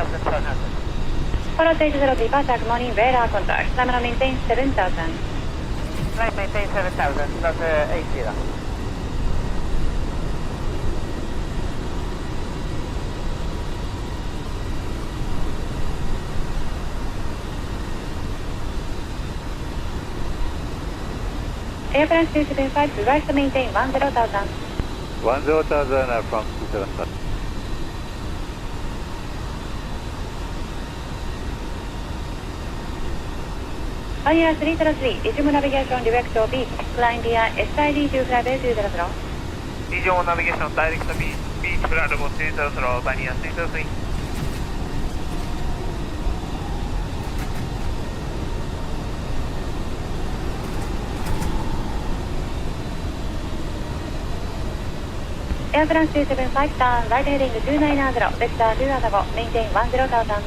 Follow stage 0 departure, good morning, radar contact. Climb and maintain 7000. Climb maintain 7000, plus 80. Airplane 275, reverse to maintain 10,000. 10,000 from 275. Pioneer 303, resume navigation direct to beach, climb via SID to flight 200. Resume navigation direct to beach, flight 200, Pioneer 303. Air France 275, turn right heading 290, vector 2 maintain 10,000.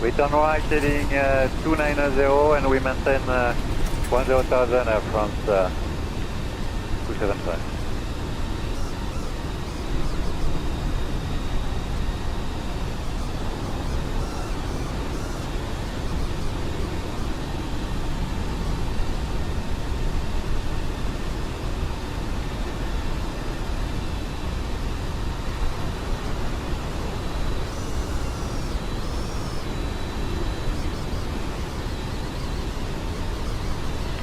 We turn right heading 290 and we maintain 10,000 Air France 275.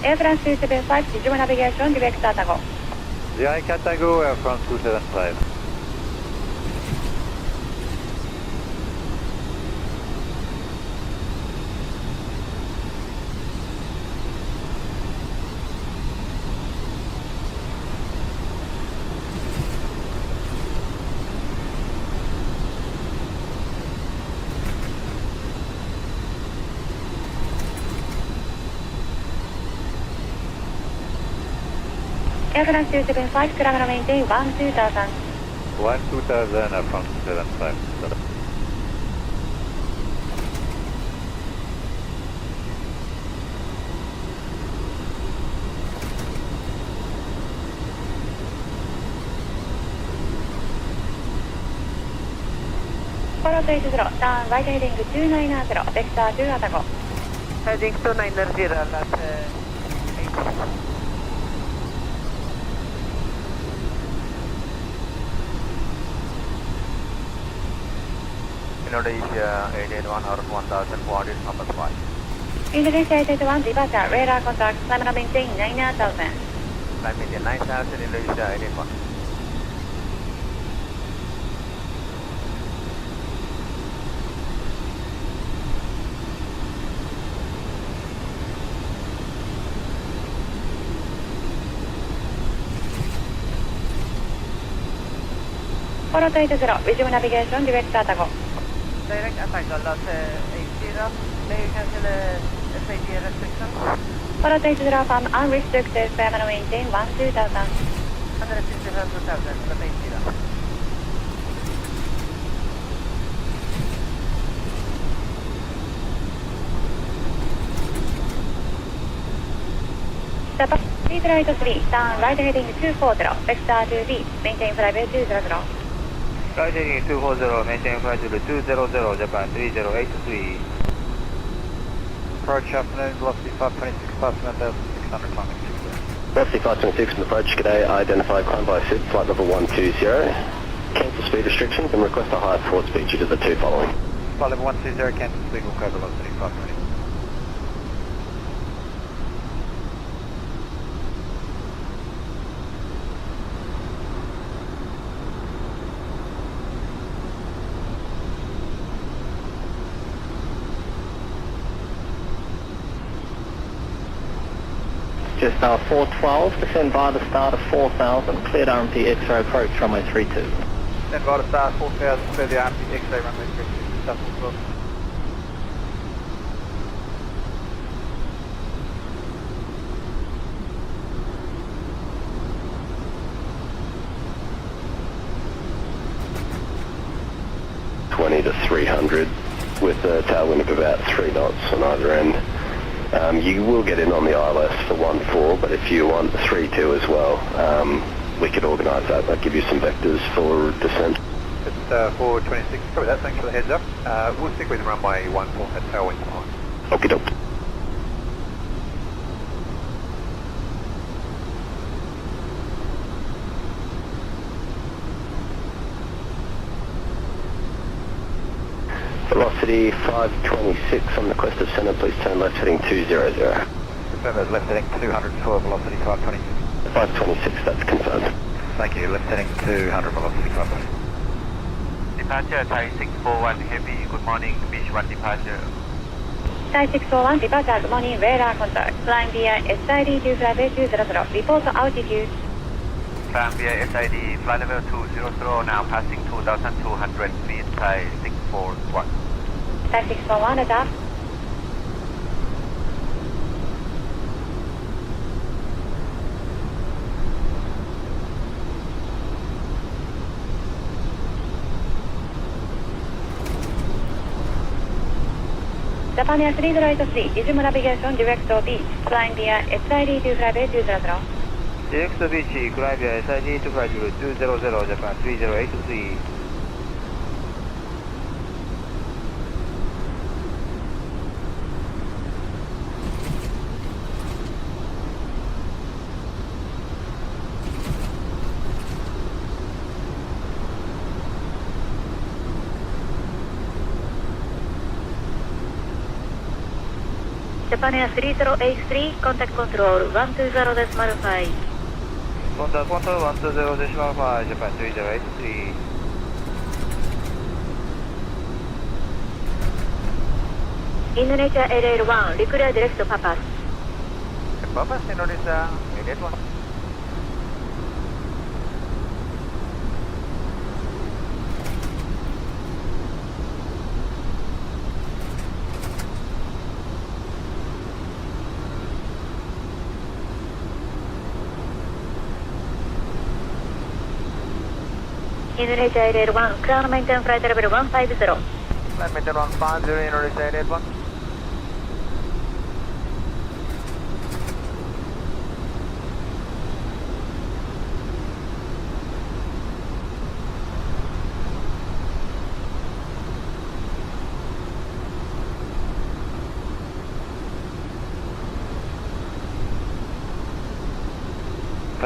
Air France 275, resume navigation direct to Atago. Direct Atago, Air France 275. Air France 275, climb maintain 12,000. 12,000 Air France 275. Follow stage 0, turn right heading 290, vector 2 Atago. Heading 290, last 80. Indonesia 881 or 1000, coordinate number 5. Indonesia 881, departure, radar contact, climb and maintain 9,000. Climb maintain 9000, Indonesia 881. Follow stage 0, resume navigation direct to Atago. Direct Atago, loss 80. May you cancel SAT restriction? Follow stage 0 from unrestricted, climb and maintain 12,000. 167,000, plus 80. Step up, speed right 3, turn right heading 240, vector 2B, maintain flight 200. Right heading 240, maintain flight 200, Japan 3083. Approach afternoon, velocity 526, past 1,600 climbing 60. Velocity 526 from approach, g'day, identify climb by SID, flight level 120. Cancel speed restrictions and request a higher forward speed due to the two following. Flight level 120, cancel speed, will cover velocity 520. Just 412, descend by the start of 4000, cleared RMP X-ray approach runway 32. Stand by the start 4000, clear the RMP X-ray runway 32, Southwest 12. To 300 with a tailwind of about 3 knots on either end. You will get in on the ILS for 1-4, but if you want 3-2 as well, we could organise that. I'll give you some vectors for descent. 426, probably that, thanks for the heads up. We'll stick with runway 14 at tailwind time. Okie doke. Velocity 526 on the crest of centre, please turn left heading 200. Confirm as left heading 200 for velocity 526. 526, that's confirmed. Thank you, left heading 200 velocity 526. Departure Thai 641 Heavy, good morning, Beach 1 departure. Thai 641 departure, good morning, radar contact. Flying via SID 258 report altitude. Flying via SID, flight level 200, now passing 2,200 feet, Thai 641. Thai 641 adapt. Japan Air 3 right 3, resume navigation direct to beach, flying via SID 258 Direct to Beach, fly via SID 250 Japan 3083. Japan Air 3083, contact control 120.5. Contact control 120.5, Japan 3083. Indonesia 881, declare direct to Papas. Papas Indonesia 881. Indonesia 881, ground maintain flight level 150. Flight maintain 150, Indonesia 881.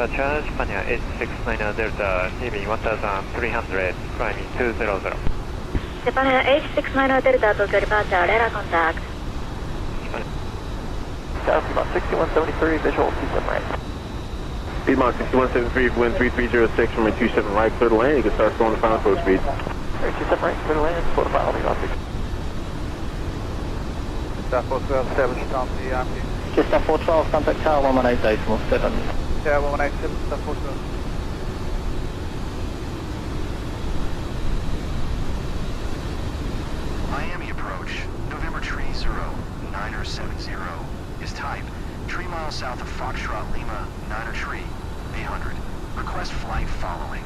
Departure Spania 869 Delta, TV 1300, climbing 200. Japan Air 869 Delta, Tokyo departure, radar contact. South 6173, visual 27 right. Piedmont 6173, wind 3306, runway 27 right, clear to land. You can start slowing the final close speed. 27 right, clear to land, slow to final, leave on 6. South 412, stop the RP. Just South 412, contact tower 118 decimal 7. Tower 187, South 412. Miami approach, November tree 0970 is type 3 miles south of Foxtrot Lima, 9er tree, 800. Request flight following.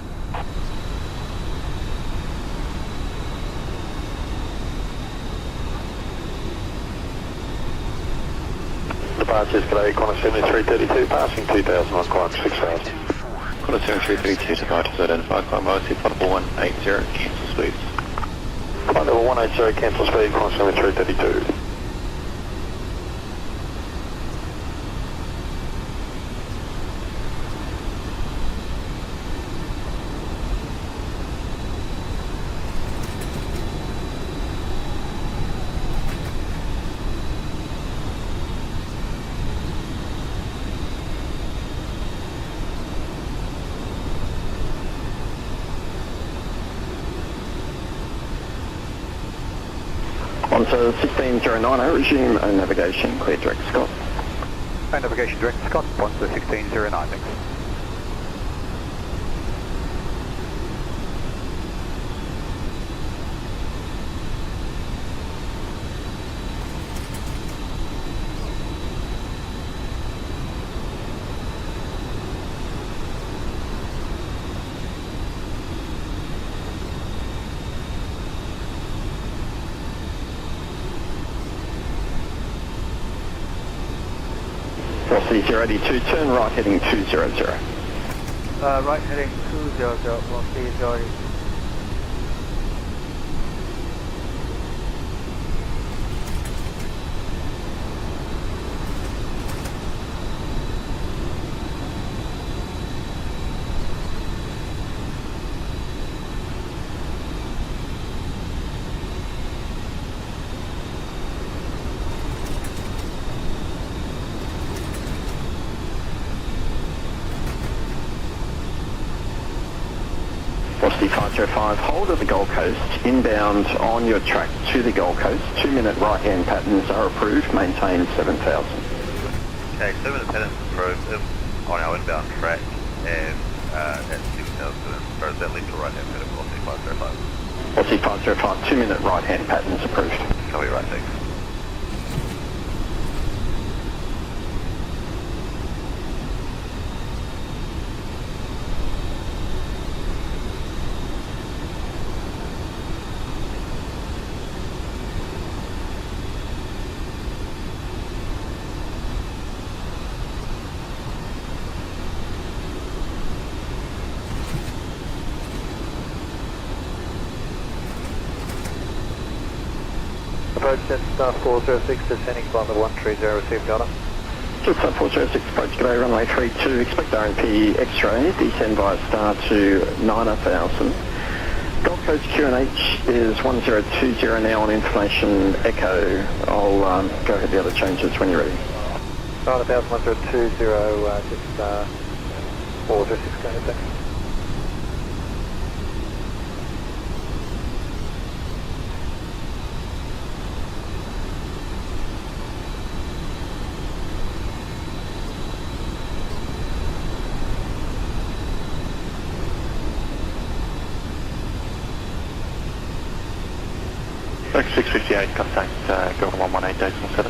Departure is today, Qantas 7332, passing 2000 on climb 6000. Qantas 7332, departures identified, climb velocity, flight level 180, cancel speeds. Flight level 180, cancel speed, Qantas 7332. On to 1609, resume navigation, clear direct Scott. Navigation direct Scott, on to 1609, thanks. Velocity 082, turn right heading 200. Right heading 200, velocity 080. Velocity 505, hold at the Gold Coast, inbound on your track to the Gold Coast. 2-minute right-hand patterns are approved, maintain 7,000. Okay, 7 patterns approved on our inbound track and at 6,000, first that left to right hand pattern, velocity 505. Velocity 505, 2-minute right-hand patterns approved. Copy, right, thanks. Approach Jetstar 406, descending climb level 130, received Ghana. Jetstar 406, approach G'day, runway 32, expect RNP X-ray, descend via star to 9,000. Gold Coast QNH is 1020 now on information echo. I'll go ahead with the other changes when you're ready. 9,000, 1020, Jetstar 406, go ahead, thanks. Rex 658, contact Golden 118.7.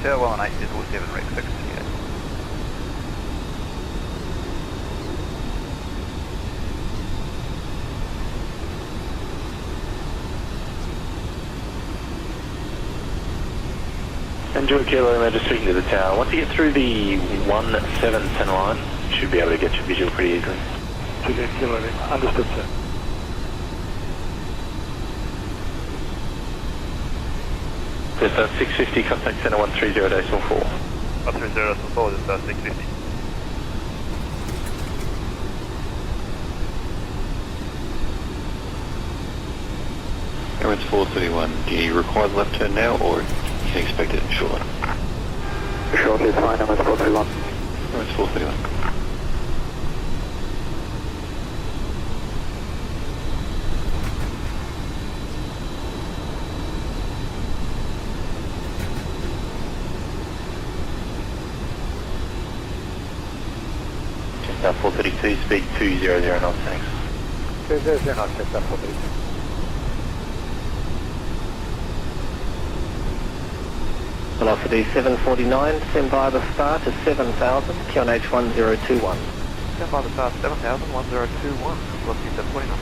Tower 118.7, Rex 658. Enjoy Kilo, I'm just speaking to the tower. Once you get through the 17 center line, you should be able to get your visual pretty easily. Juliet Kilo, understood, sir. There's a 650, contact center 130.4. 130.4, this is 650. Emirates 431, do you require the left turn now or you can expect it shortly? Shortly, it's fine, Emirates 431. Emirates 431. Jetstar 432, speed 200 knots, thanks. 200 knots, Jetstar 432. Velocity 749, send via the star to 7,000, QNH 1021. Stand by the star 7,000, 1021, velocity 749.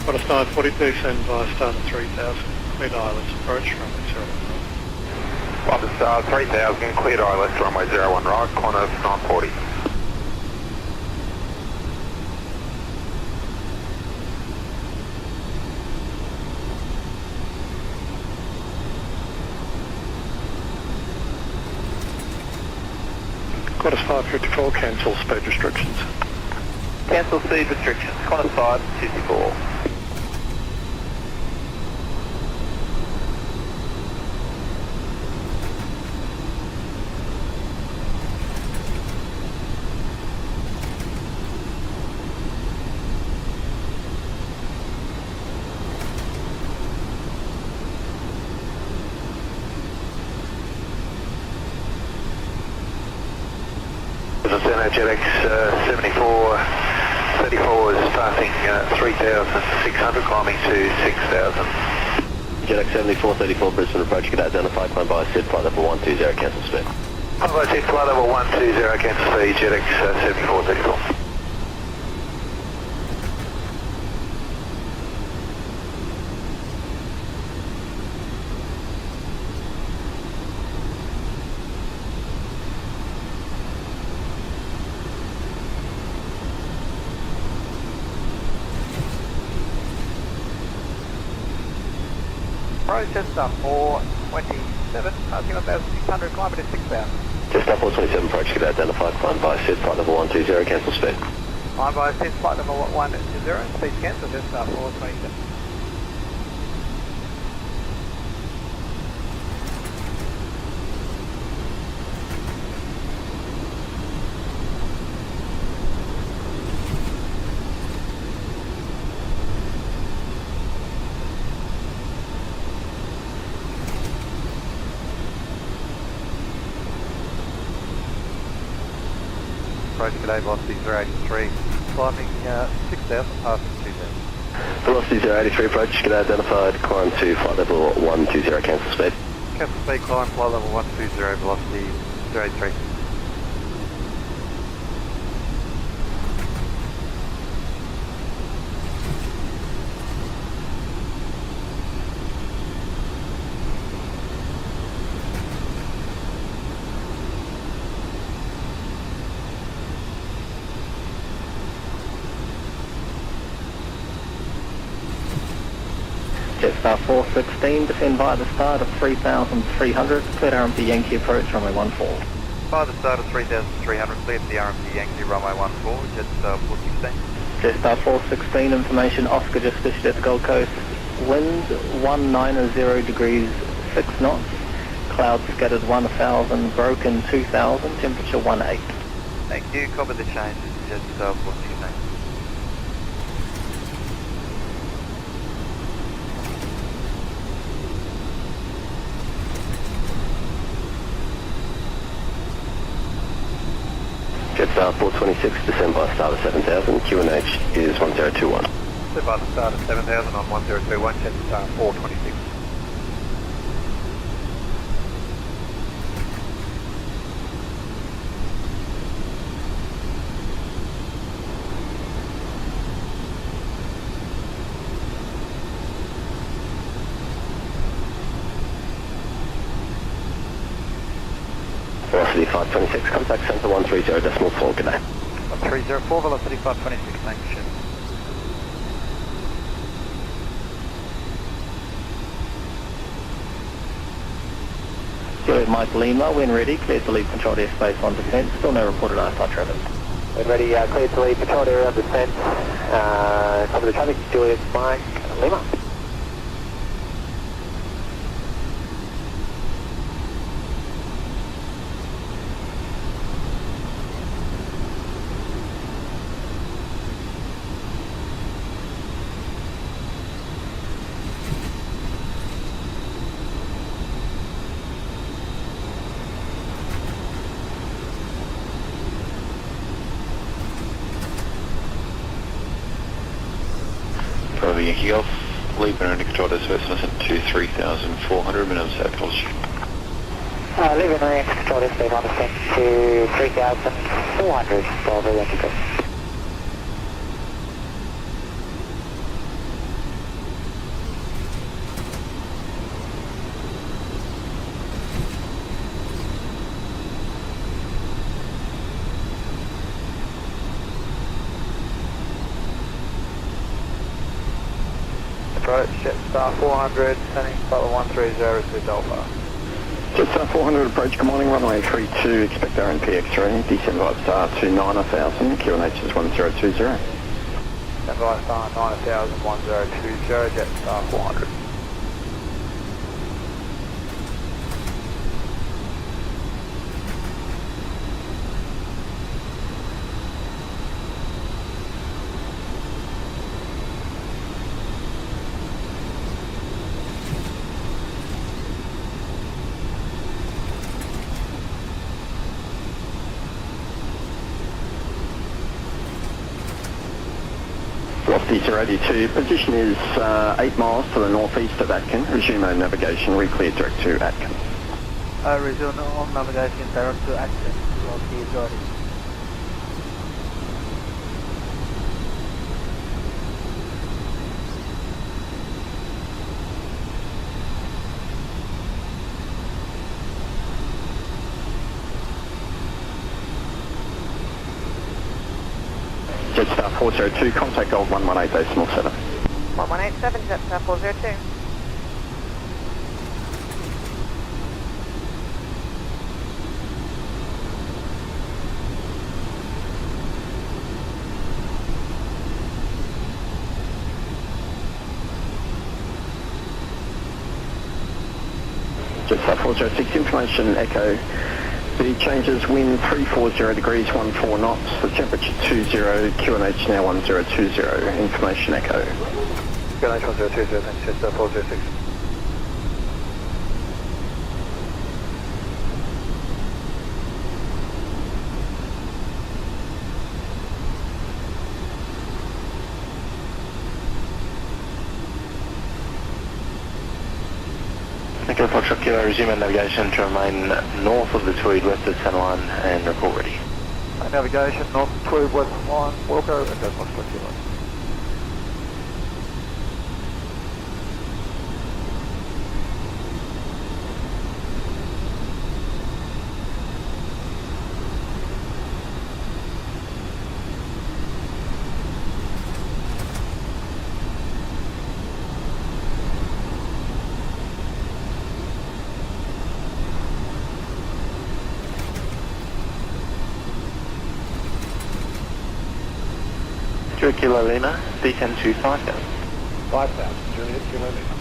Qantas 942, send via star to 3,000, cleared ILS approach, runway 01. Qantas star 3000, cleared ILS, runway 01 right, Qantas 940. Qantas 554, cancel speed restrictions. Cancel speed restrictions, Qantas 554. Jetix 7434 is passing 3,600, climbing to 6,000. Jetix 7434, Brisbane approach, get identified, climb by SID, flight level 120, cancel speed. Climb by SID, flight level 120, cancel speed, Jetix 7434. Approach Jetstar 427, passing 1,600, climbing to 6,000. Jetstar 427 approach, get identified, climb by SID, flight level 120, cancel speed. Climb by SID, flight level 120, speed cancel, Jetstar 427. approach, g'day, velocity 083, climbing 6,000, passing 2,000. Velocity 083 approach, g'day, identified, climb to flight level 120, cancel speed. Cancel speed, climb, flight level 120, velocity 083. Jetstar 416, descend via the start of 3,300, cleared RMP Yankee approach, runway 14. By the start of 3,300, cleared the RMP Yankee, runway 14, Jetstar 416. Jetstar 416, information Oscar just issued at the Gold Coast. Wind 190 degrees 6 knots, clouds scattered 1,000, broken 2,000, temperature 18. Thank you, copy the changes, Jetstar 416. Jetstar 426, descend by start of 7,000, QNH is 1021. So by the start of 7,000 on 1021, Jetstar 426. Velocity 526, contact center 130.4, g'day. 1304, velocity 526, thanks, ship. Juliet Mike Lima, when ready, cleared to leave controlled airspace on descent, still no reported ISR traffic. When ready, cleared to leave controlled area on descent. Cover the traffic, Juliet Mike Lima. Bravo Yankee Golf, leave and control airspace on descent to 3,400, minimum safe altitude. Leave and rear controlled airspace on descent to 3,400, Bravo Yankee Golf. Approach, Jetstar 400, sending flight 130 to Delta. Jetstar 400 approach, good morning, runway 32, expect RNP X-ray, descend via star to 9,000, QNH is 1020. Stand by star 9000, 1020, Jetstar 400. Velocity 082, position is 8 miles to the northeast of Atkin, resume on navigation, re-clear direct to Atkin. Resume on navigation direct to Atkin, velocity 082. Jetstar 402, contact Gold 118.7. 1187, Jetstar 402. Jetstar 406, information echo. The changes, wind 340 degrees 14 knots, the temperature 20, QNH now 1020, information echo. QNH 1020, thanks, Jetstar 406. Echo Foxtrot Kilo, resume navigation to remain north of the Tweed, west of Centre Line, and report ready. Navigation, north Tweed, west line, Wilco, Echo Foxtrot Kilo. Kilo Lima, descend to 5,000. 5,000, Juliet, Kilo Lima.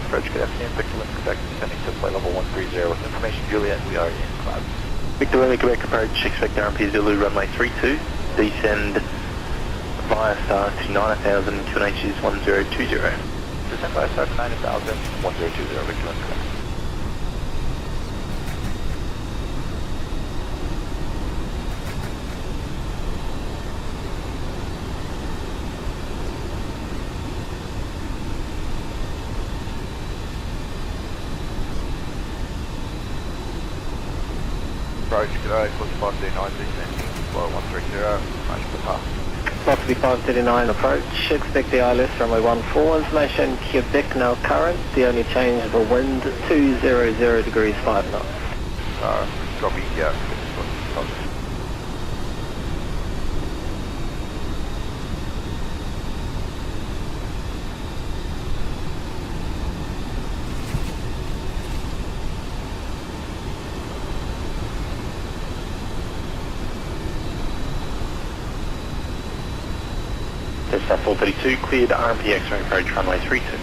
Approach good afternoon, Victor Lima, Quebec, descending to flight level 130 with information Juliet, we are in cloud. Victor Lima, Quebec, approach, expect RMP Zulu, runway 32, descend via star to 9,000, QNH is 1020. Descend via star to 9,000, 1020, Victor Lima, Quebec. Approach, g'day, plus 539, descending, flow 130, much for pass. Velocity 539 approach, expect the ILS runway 14, information Quebec now current, the only change of a wind 200 degrees 5 knots. Copy, yeah. Star 432, cleared RMP X-ray approach runway 32.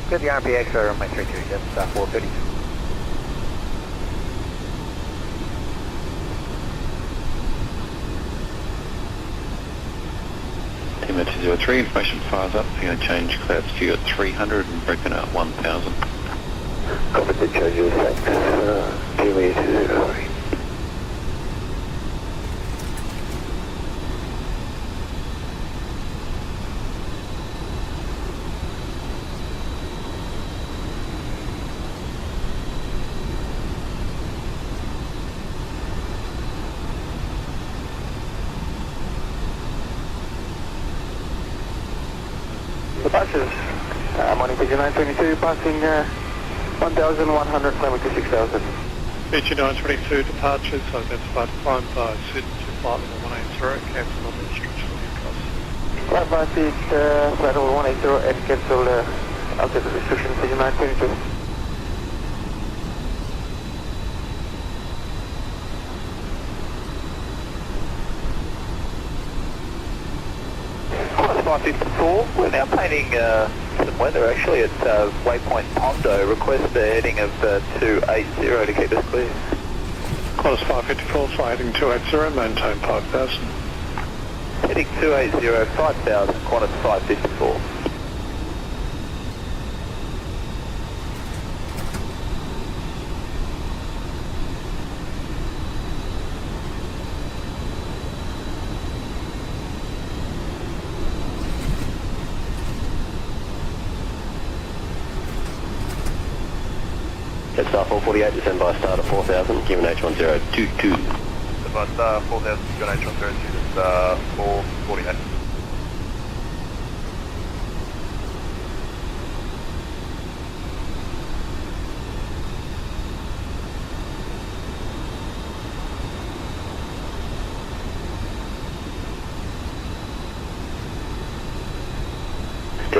Good, the RMP X-ray runway 32, yes, Star 432. Lima 203, information fires up, you're going to change cloud speed at 300 and broken out 1,000. Copy the changes, thanks. Lima 203. Departures, morning PG 922, passing 1,100, climbing to 6,000. PG 922 departures, identified climb by SID to flight level 180, cancel on the restrictions across. Climb by SID, flight level 180 and cancel altitude restriction PG 922. Plus 554, we're now painting some weather actually at Waypoint Pondo. Request the heading of 280 to keep us clear. Qantas 554, fly heading 280, maintain 5,000. Heading 280, 5,000, Qantas 554. Star 448, descend by start at 4,000, given H1022. About 4,000, QNH 130, Star 448.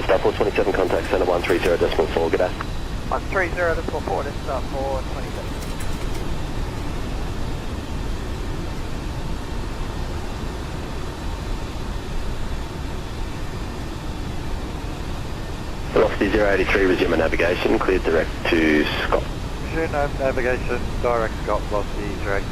Star 427, contact center 130.4, g'day. 130 to 44, this is Star 427. Velocity 083, resume navigation, cleared direct to Scott. Roger, navigation, direct Scott, velocity, direct.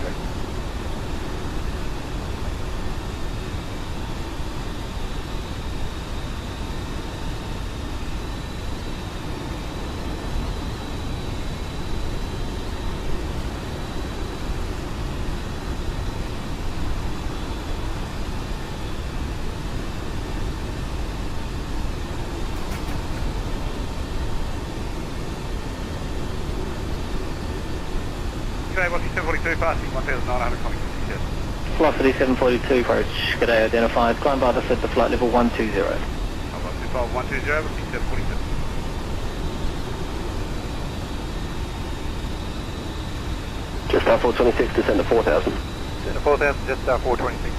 G'day, what's 742 passing 1,900 coming 66. Velocity 742 approach, g'day, identified. Climb by the set to flight level 120. I've got 120, looking 742. Just 426, descend to 4,000. Descend to 4,000, just 426.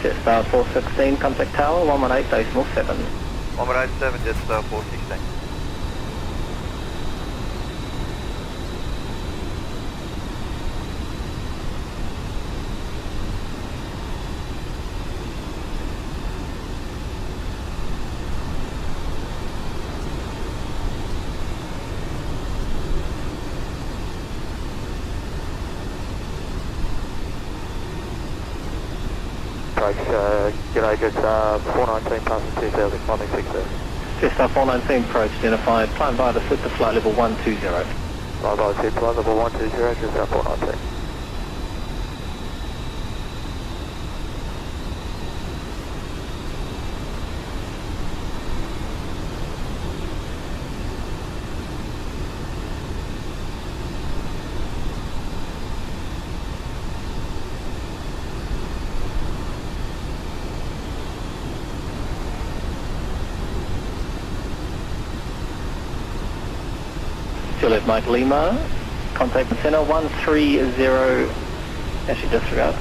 Jetstar 416, contact tower 118.7. 187, Jetstar 416. G'day, Jetstar 419 passing 2,000, climbing 60. Jetstar 419 approach identified, climb by the set to flight level 120. Climb by the set to flight level 120, Jetstar 419. Juliet Mike Lima, contact center 130, actually disregard.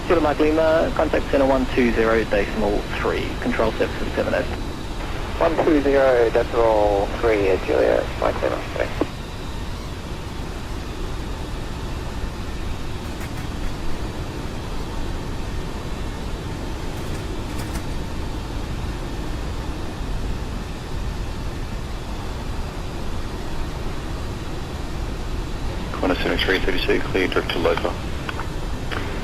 Juliet Mike Lima, contact center 120.3, control services 7S. 120.3, Juliet Mike Lima, thanks. Qantas 332, clear direct to Lofa.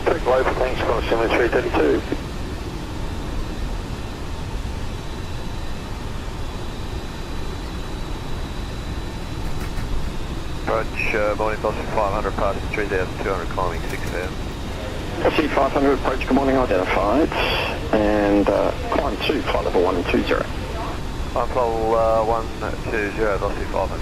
Direct Lofa, thanks, Qantas 332. Approach, morning, velocity 500, passing 3,200, climbing 6,000. Velocity 500 approach, good morning, identified. And climb 2, flight level 120. Climb level 120, velocity 500.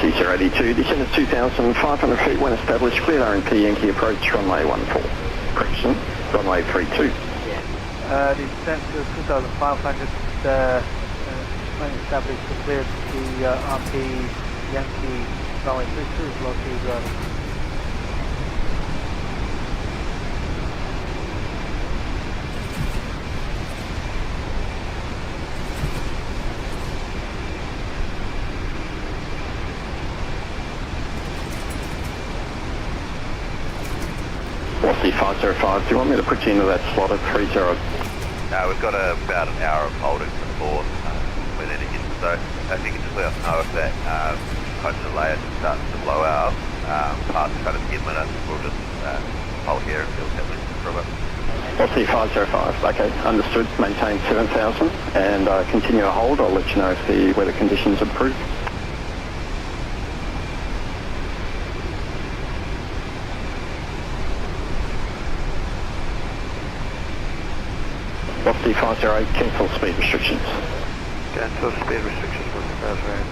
C082, descend is 2,500 feet when established, cleared RNP, Yankee approach, runway 14. Correction, runway 32. Descent to 2,500 when established, cleared the RP Yankee runway 32 is located running. What's the 505? Do you want me to put you into that slot at 30? We've got about an hour of holding before we need to hit, so if you can just let us know if that close to the layer starts to blow out past kind of 10 minutes, we'll just hold here until 10 minutes for a bit. What's the 505? Okay, understood. Maintain 7,000 and continue to hold. I'll let you know if the weather conditions improve. What's the 508? Cancel speed restrictions. Cancel speed restrictions for the Raspberry.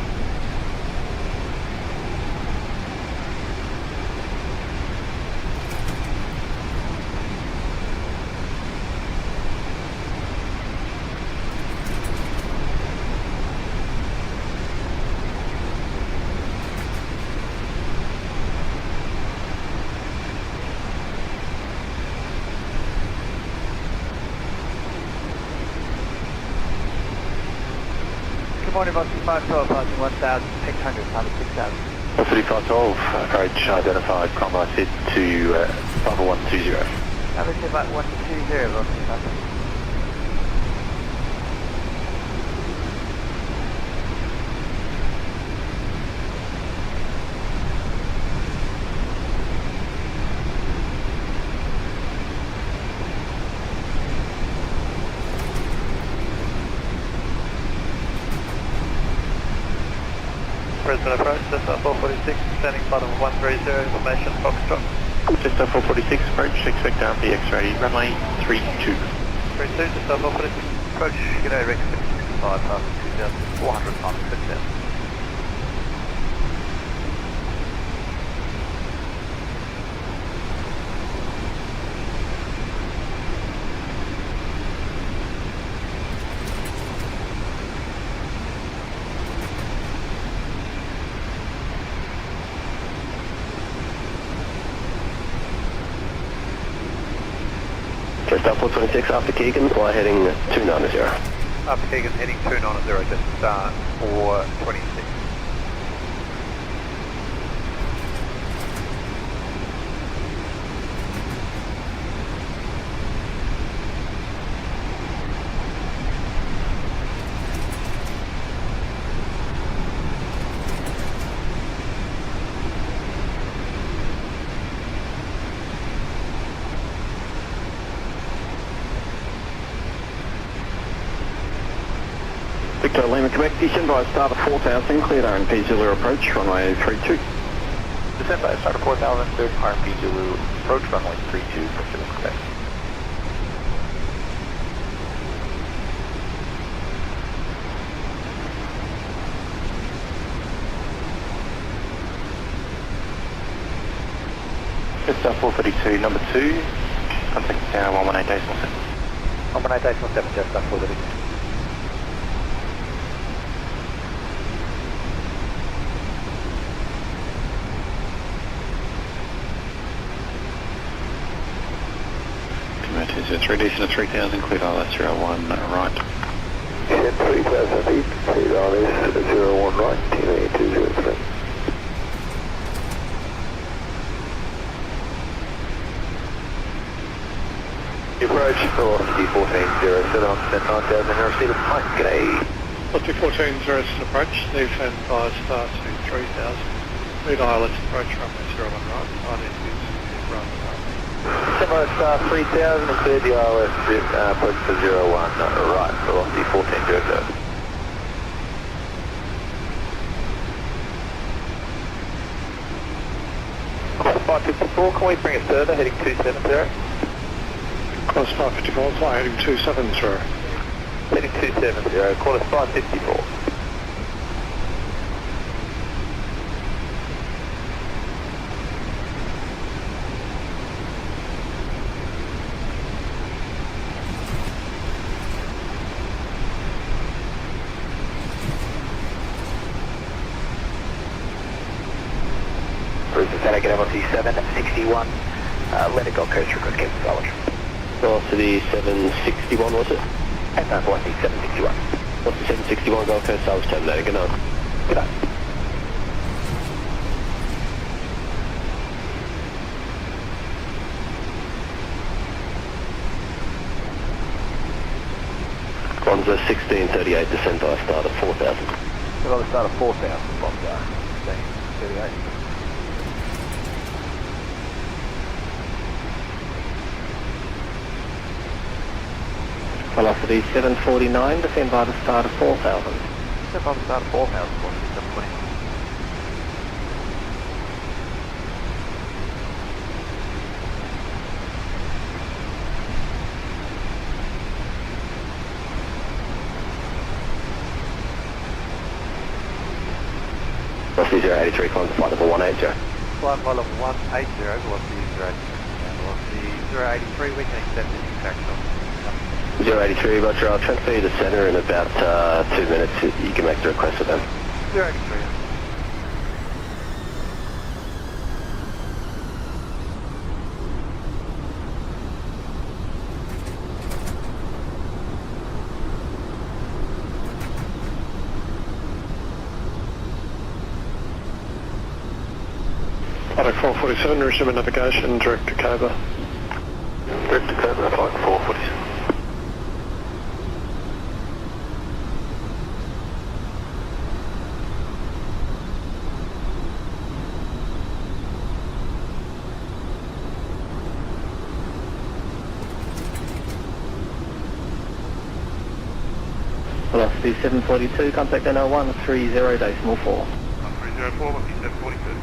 Good morning, Boston 512, passing 1,600, passing 6,000. 3512, approach identified, combo set to 5120. Average about 120, Boston 512. Brisbane approach, just 446, standing bottom 130, information, Foxtrot. Just 446 approach, expect RP X-ray, runway 32. 32, just 446, approach, g'day Rex 665, passing 2,400, passing 6,000. Just up 426 after Keegan, fly heading 290. After Keegan, heading 290, just 426. Victor Lima, Quebec, descend by a start of 4,000, cleared RNP Zulu approach, runway 32. Descend by a start of 4,000, cleared RP Zulu, approach runway 32 for Philip, Quebec. Just 432, number 2, contact 118.7. 118.7, just 432. It's 3 decent at 3,000, cleared ILS 01 right. 3,000 feet, cleared ILS 01 right, 108203. Approach velocity 1407 on 9,000, airspeed of Mike, g'day. Velocity 1407 approach, descend by start to 3,000. Lead ILS approach runway 01 right, ILS is run right. Semi star 3000 and cleared the ILS approach to 01 right, velocity 1407. Class 554, can we bring it further, heading 270? Class 554, fly heading 270. Heading 270, call us 554. pathetic at velocity 761. Let it go coast request Captain Salvage. Velocity 761 was it? Headline velocity 761. What's the 761 Gold Coast Salvage terminator? Good night. Good night. Bonza 1638, descend by start of 4000. So I'll start at 4,000 from 1638. Velocity 749, descend by the start of 4,000. Step on the start of 4,000, 720. Velocity 083, climb to flight level 180. Flight level 180, velocity 083, we can accept any taxi. 083, Roger, I'll transfer you to centre in about 2 minutes. You can make the request with them. 083. Flight 447, resume navigation, direct to Cobra. Direct to Cobra, flight 447. Velocity 742, contact NO1 30.4. 304, velocity 742.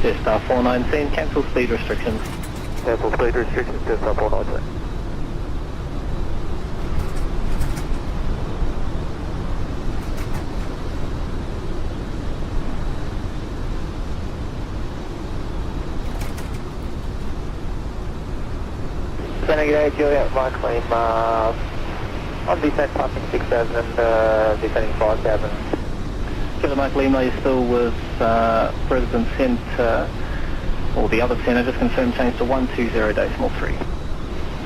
Jetstar 419, cancel speed restrictions. Cancel speed restrictions, Jetstar 419. G'day, Juliet, my claim, on descent passing 6,000 and descending 5,000. Kilo Mike Lima, you're still with President Centre, or the other centre, just confirm change to 120.3.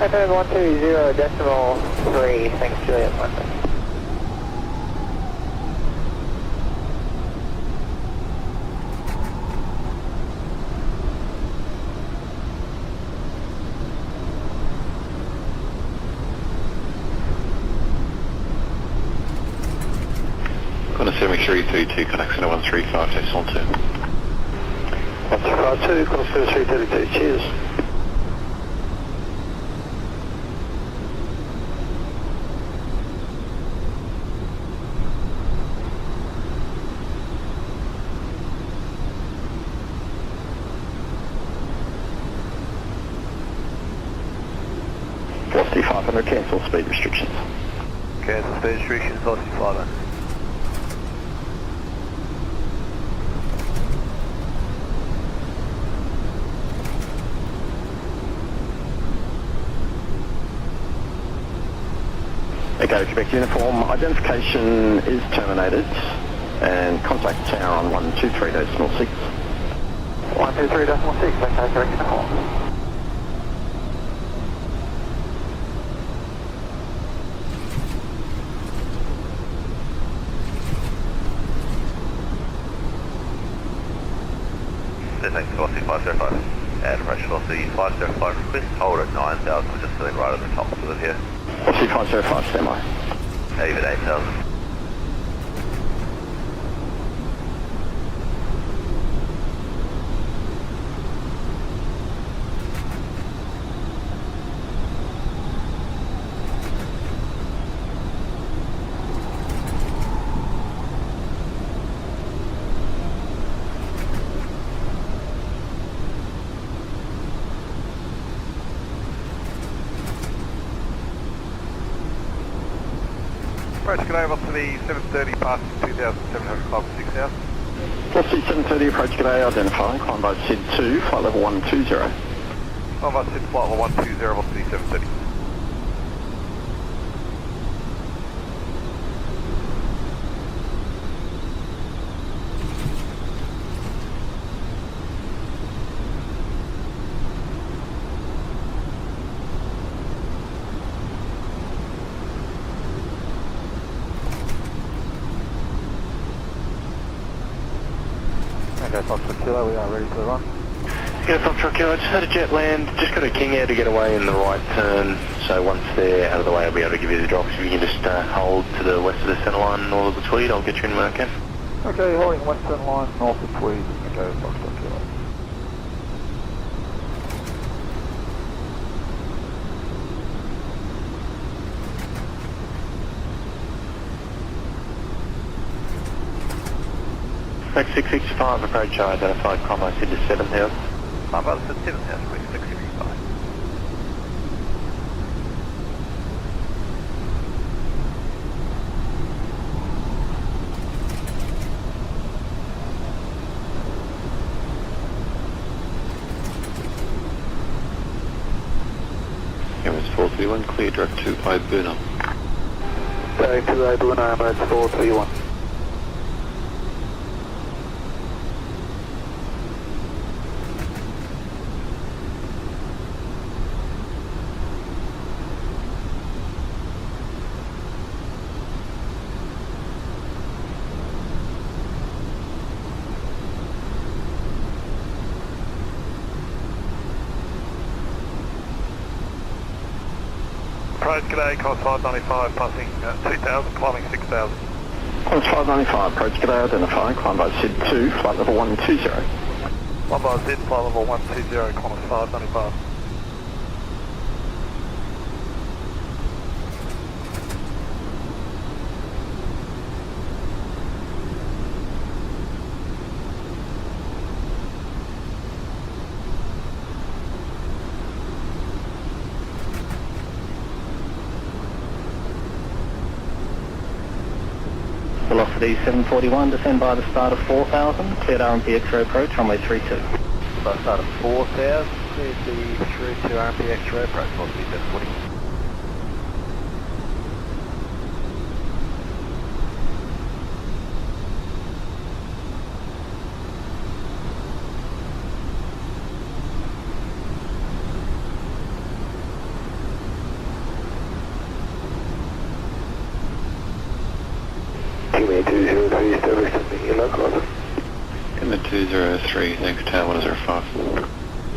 Okay, 120.3, thanks Juliet, my claim. Got a 7332, connects to 135, decimal 2. 152, call 7332, cheers. Velocity 500, cancel speed restrictions. Cancel speed restrictions, velocity 500. Okay, Quebec uniform, identification is terminated and contact tower on 123.6. 123.6, okay, correct uniform. Thanks, velocity 505. And approach velocity 505 request, hold at 9,000, we're just sitting right at the top of it here. Velocity 505, semi. Even 8,000. approach, get over to the 730 past 2,700 club 6,000. Velocity 730 approach, g'day, identifying, climb by SID 2, flight level 120. Climb by SID flight level 120, velocity 730. Okay, Foxtrot Kilo, we are ready for the run. Yeah, Foxtrot Kilo, I just had a jet land, just got a king air to get away in the right turn, so once they're out of the way I'll be able to give you the drop. If you can just hold to the west of the centre line north of the Tweed, I'll get you in when I can. Okay, holding western line, north of Tweed. Okay, Foxtrot Kilo. Max 665 approach, I identified combo SID to 7,000. Climb by SID 7,000, quick 665. Emirates 431, clear direct to Ibuna. Direct to Ibuna, Emirates 431. Approach, g'day, cost 595, passing 2,000, climbing 6,000. Course 595, approach, g'day, identifying, climb by SID 2, flight level 120. Climb by SID, flight level 120, Qantas 595. Velocity 741, descend by the start of 4,000, cleared RMP X-ray approach, runway 32. By start of 4,000, cleared the 32 RMP X-ray approach, velocity 740. QA 203, establish something in local. In the 203, thanks, Tower 105.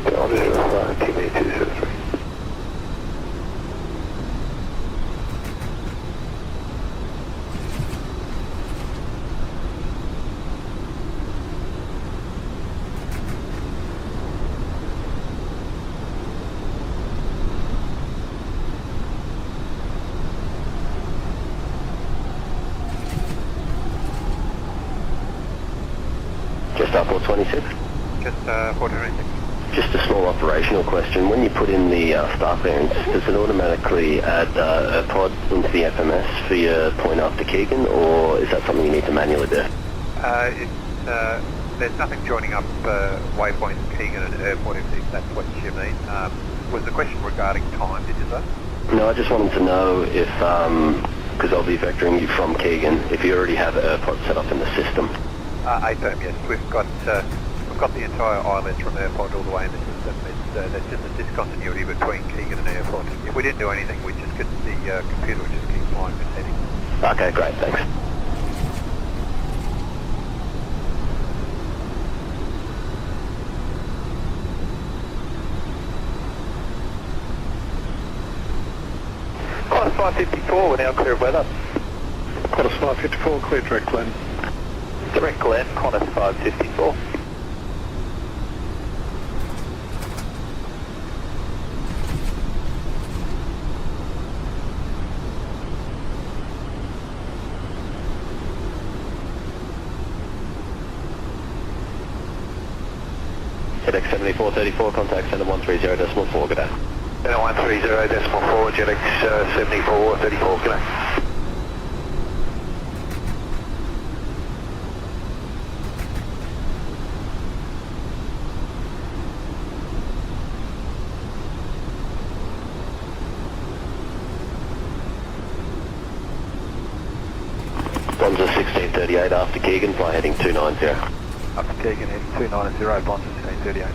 Tower 105, QA 203. Just up 426. Just 426. Just a small operational question. When you put in the start bearings, does it automatically add a pod into the FMS for your point after Keegan, or is that something you need to manually do? There's nothing joining up waypoint Keegan and airport if that's what you mean. Was the question regarding time, did you say? No, I just wanted to know if, because I'll be vectoring you from Keegan, if you already have AirPod set up in the system. ATOM, yes. We've got the entire islet from airport all the way in the system. There's just a discontinuity between Keegan and airport. If we didn't do anything, the computer would just keep flying with heading. Okay, great, thanks. Qantas 554, we're now clear of weather. Qantas 554, clear direct land. Direct Glen, Qantas 554. JetX 7434, contact center 130.4, good day. Center 130.4, JetX 7434, good day. Bonza 1638 after Keegan, fly heading 290. After Keegan, heading 290, Bonza 1638.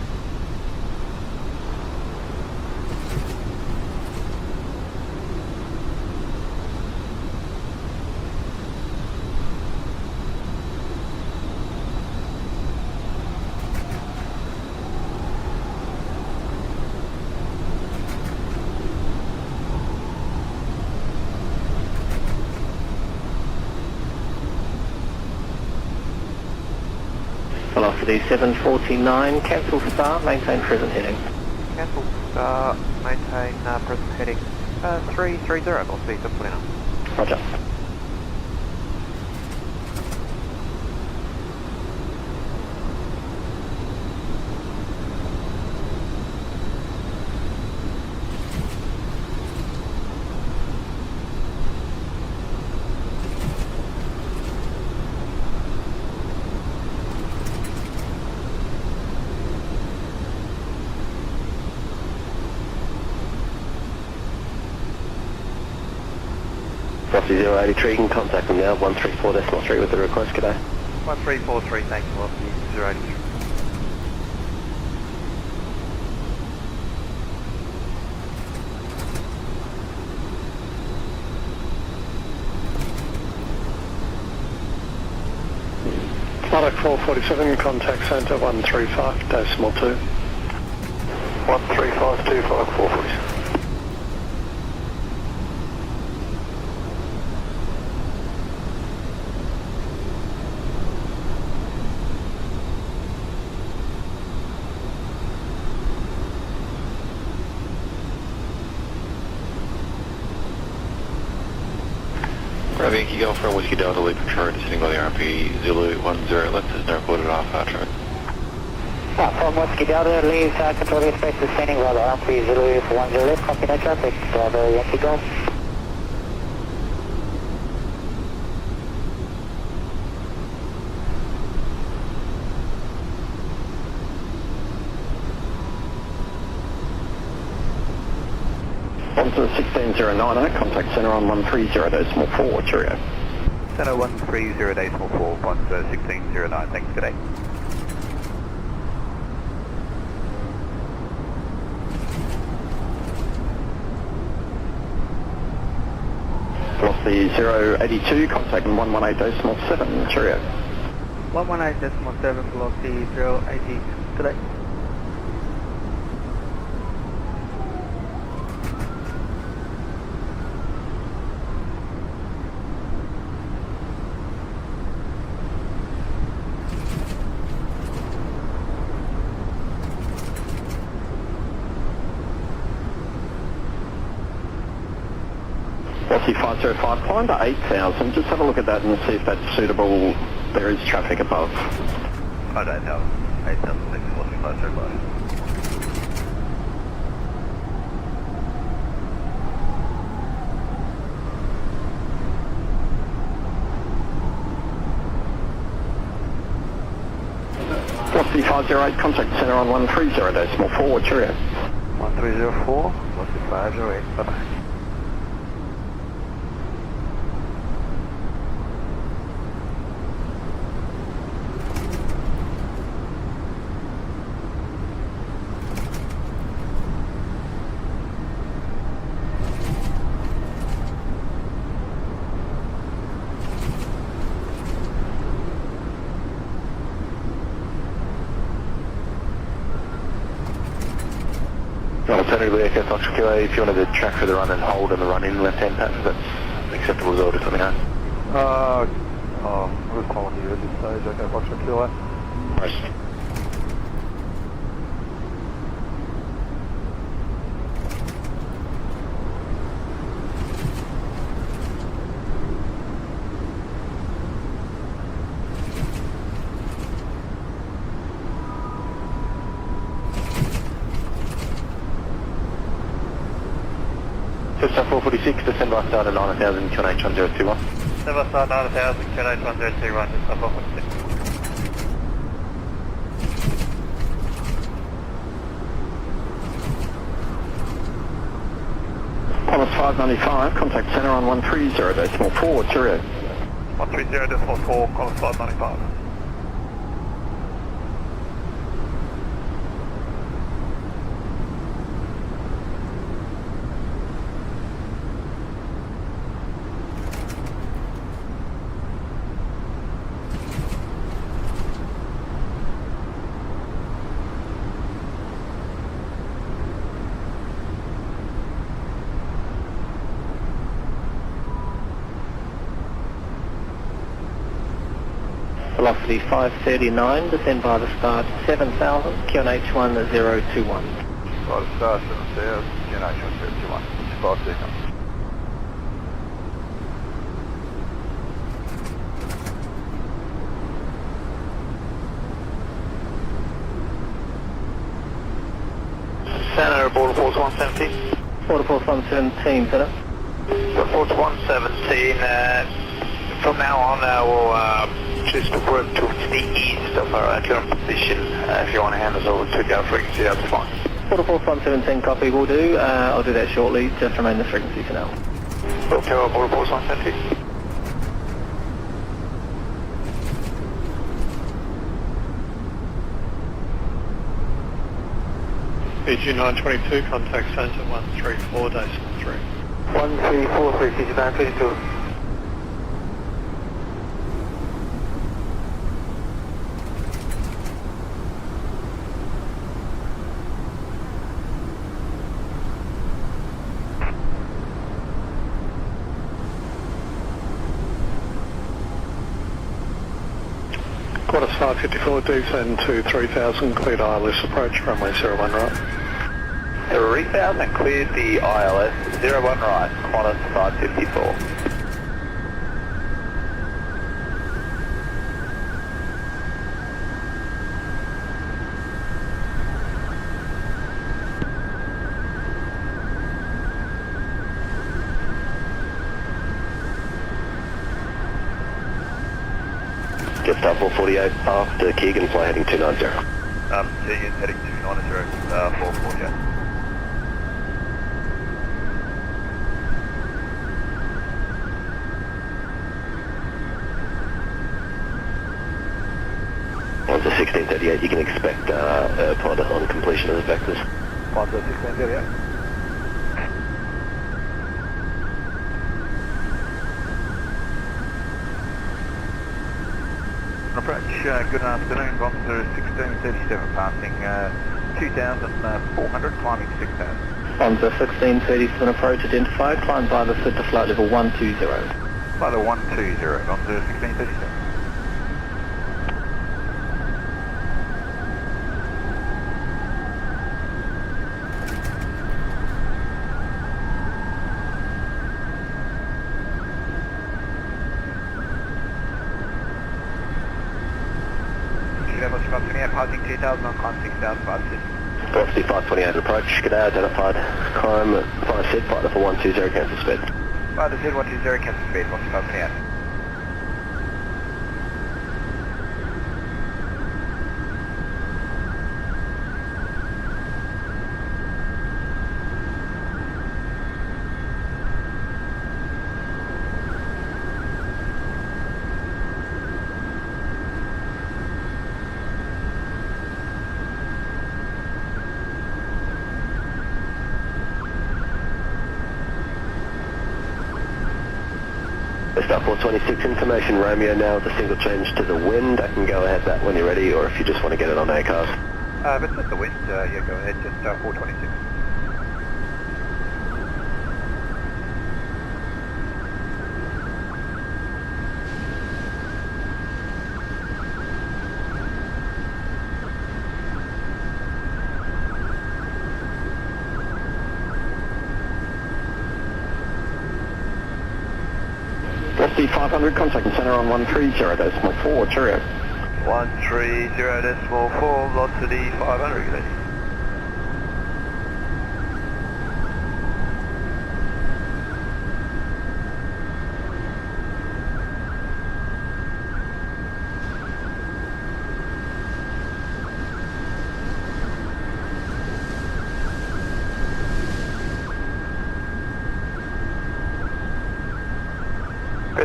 Velocity 749, cancel star, maintain present heading. Cancel star, maintain present heading 330, I'll see you put in. Roger. Velocity 083, you can contact them now, 134.3 with the request, g'day. 1343, thanks, Velocity 083. Product 447, contact centre 135.2. 13525 447. Yankee Golf from Whiskey Delta Lead Patrol, descending by the RMP Zulu 10 left, there's no reported off traffic. From Whiskey Delta, leave control the space descending by the RMP Zulu 10 left, copy no traffic, Bravo Yankee Golf. Bonza 16090, contact centre on 130.4, cheerio. Center 130.4, Bonza 1609, thanks, good day. Velocity 082, contact 118.7, cheerio. 118.7, velocity 080, good day. Velocity 505, climb to 8,000, just have a look at that and see if that's suitable. There is traffic above. I don't know. 8,000 feet, velocity 505. Velocity 508, contact centre on 130.4, cheerio. 1304, velocity 508, bye-bye. Alternatively, Echo Foxtrot QA, if you wanted to track for the run and hold and the run in left-hand pattern, that's acceptable as well, just let me know. Good quality at this stage, Echo Foxtrot QA. Right. Star 446, descend by star to 9000, QNH 1021. Descend by star 9000, QNH 1021, Star 446. Thomas 595, contact centre on 130.4, cheerio. 130.4, call us 595. Velocity 539, descend by the start 7000, QNH 1021. By the start 7000, QNH 1021, 5 seconds. Center, border force 117. Border force 117, Center. Border force 117, from now on we'll just work towards the east of our current position. If you want to hand us over to the frequency, that's fine. Border force 117, copy, will do. I'll do that shortly, just remain the frequency for now. Okay, border force 117. PG 922, contact zones at 134.3. 1343, PG 922. Qantas 554, descend to 3000, cleared ILS approach, runway 01 right. 3000, cleared the ILS, 01 right, Qantas 554. Just 448 after Keegan, fly heading 290. Keegan heading 290, 448. On to 1638, you can expect pod on completion of the vectors. 1 to 1638. Approach, good afternoon, Bonzer 1637, passing 2,400, climbing 6,000. Bonzer 1637, approach identified, climb by the SID to flight level 120. By the 120, Bonzer 1637. Passing 2,000 on climb 6,000 by SID. Velocity 528 approach, G'day, identified, climb by SID, flight level 120, cancel speed. By the SID 120, cancel speed, Velocity 528. Star 426 information, Romeo now with a single change to the wind. I can go ahead that when you're ready, or if you just want to get it on ACARS. If it's at the wind, yeah, go ahead, just 426. Velocity 500, contacting center on 130.4, cheerio. 130.4, velocity 500, good day.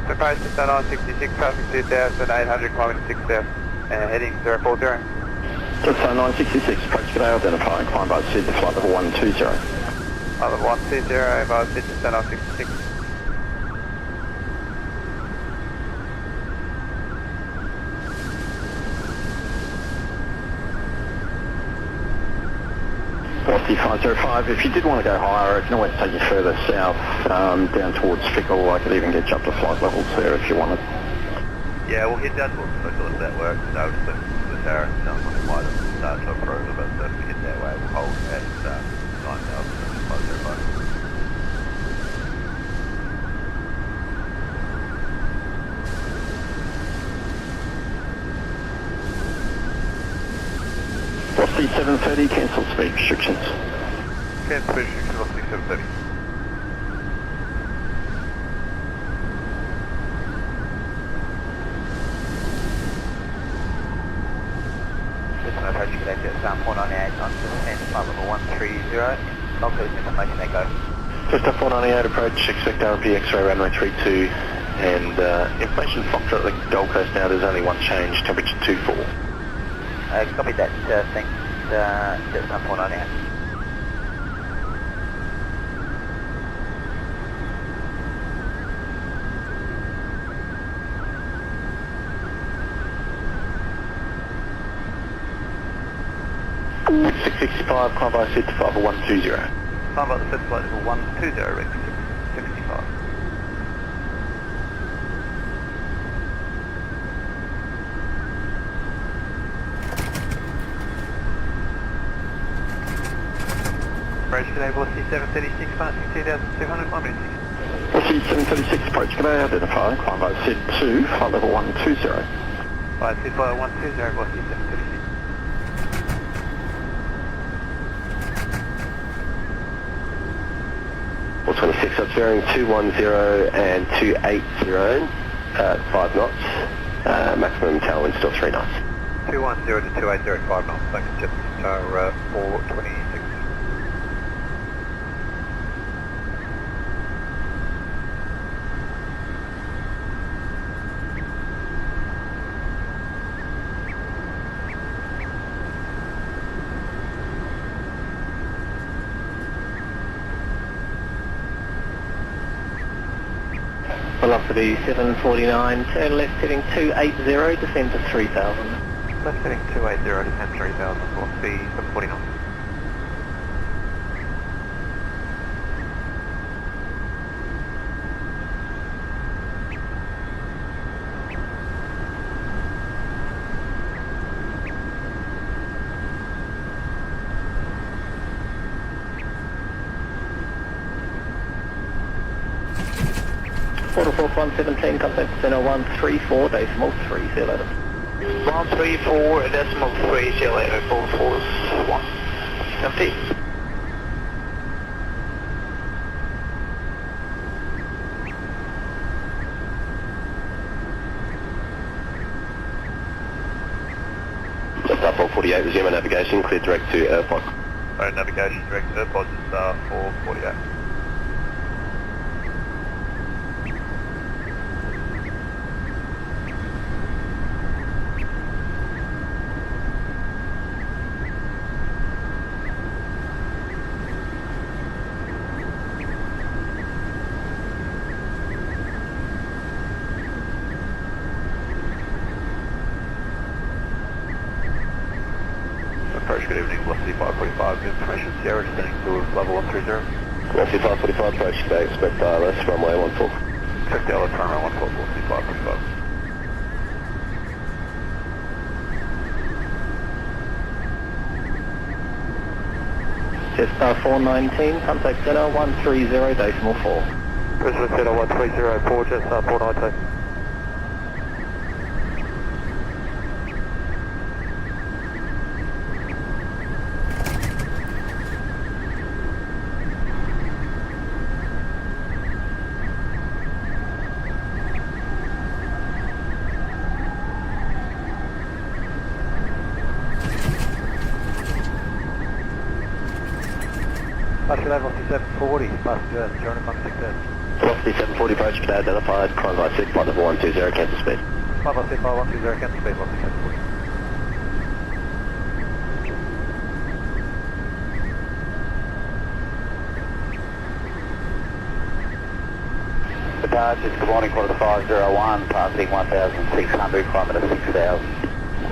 approach to Sun on 66, traffic 2,800, climbing 6 south, heading 040. Just Sun 966, approach g'day, identifying climb by Sid to flight level 120. Flight level 120, by Sid to Sun on 66. Velocity 505, if you did want to go higher, I can always take you further south, down towards Fickle. I could even get you up to flight levels there if you wanted. Yeah, we'll head down towards Fickle if that works. So just the Sarah sounds like quite a start to approve of it, so if we get that way, we'll hold at 9,505. Velocity 730, cancel speed restrictions. Cancel speed restrictions, velocity 730. Listen, approach g'day, jet sound 498 on 10, flight level 130. Not good information, they go. Just up 498 approach, expect RMP X-ray runway 32, and information Foxtrot at the Gold Coast now, there's only one change, temperature 24. Copy that, thanks, jet sound 498. Six 665, climb by Sid to flight level 120. Climb by the Sid flight level 120, Rick 665. Approach today, velocity 736, passing 2,200, climbing 6. Velocity 736, approach g'day, identifying climb by Sid to flight level 120. By Sid flight 120, velocity 736. Well, 26, that's bearing 210 and 280 at 5 knots. Maximum tailwind still 3 knots. 210 to 280 at 5 knots, thanks, jet star 426. Velocity 749, turn left heading 280, descend to 3000. Left heading 280, descend 3000, velocity 749. Quarter 117, contact center 134, decimal 3, see you later. 134, decimal 3, see you later, full force 1, empty. Left up 448, resume navigation, clear direct to airport. Alright, navigation direct to airport, it's 448. Approach, good evening, velocity 545, information Sierra, descending to level 130. Velocity 545, approach today, expect ILS, runway 14. Expect ILS, runway 14, velocity 545. Jetstar 419, contact center 130, decimal 4. President Center 1304, Jetstar 419. Passenger velocity 740, passenger 016 Velocity 740 approach, today identified, climb by SID, flight level 120, cancel speed. Climb by SID, flight 120, cancel speed, velocity 740. Departures, good morning, quarter to 501, passing 1,600, climate of 6,000.